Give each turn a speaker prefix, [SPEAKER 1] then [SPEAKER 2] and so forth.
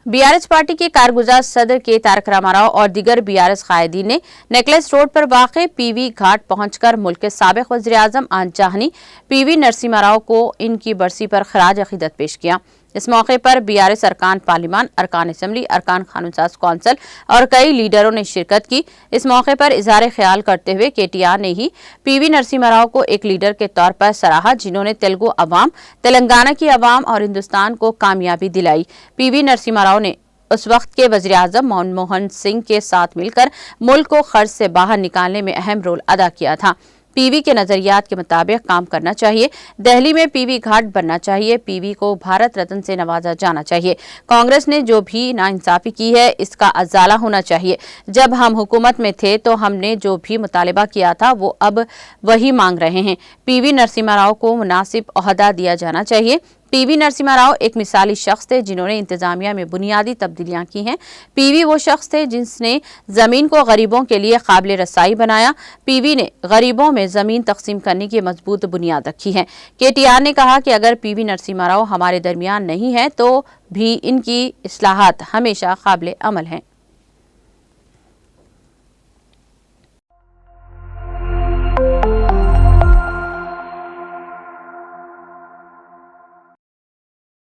[SPEAKER 1] BRS party के कारगुजार सदर के तारक रामाराव और दीगर बीआरएस कायदीन ने नेकलेस रोड पर वाक़े पीवी घाट पहुंचकर मुल्क के साबिक़ वज़ीर-ए-आज़म आनचाहनी पीवी नरसिम्हा राव को इनकी बरसी पर खराज अक़ीदत पेश किया। इस मौके पर बीआरएस अरकान पार्लिमान, अरकान असम्बली, अरकान कानून साज कौंसिल और कई लीडरों ने शिरकत की। इस मौके पर इज़हार ख्याल करते हुए केटीआर ने ही पीवी नरसिम्हा राव को एक लीडर के तौर पर सराहा, जिन्होंने तेलुगु अवाम, तेलंगाना की अवाम और हिंदुस्तान को कामयाबी दिलाई। पीवी नरसिम्हा राव ने उस वक्त के वज़ीर-ए-आज़म मनमोहन सिंह के साथ मिलकर मुल्क को कर्ज से बाहर निकालने में अहम रोल अदा किया था। पीवी के नजरियात के मुताबिक काम करना चाहिए। दिल्ली में पीवी घाट बनना चाहिए। पीवी को भारत रत्न से नवाजा जाना चाहिए। कांग्रेस ने जो भी नाइंसाफी की है, इसका अजाला होना चाहिए। जब हम हुकूमत में थे तो हमने जो भी मुतालिबा किया था वो अब वही मांग रहे हैं। पीवी नरसिम्हा राव को मुनासिब ओहदा दिया जाना चाहिए। पीवी नरसिम्हा राव एक मिसाली शख्स थे जिन्होंने इंतजामिया में बुनियादी तब्दीलियां की हैं। पीवी वो शख्स थे जिसने जमीन को गरीबों के लिए काबिल रसाई बनाया। पीवी ने गरीबों में जमीन तकसीम करने की मजबूत बुनियाद रखी है। केटीआर ने कहा कि अगर पीवी नरसिम्हा राव हमारे दरमियान नहीं है तो भी इनकी इस्लाहात हमेशा काबिल अमल हैं।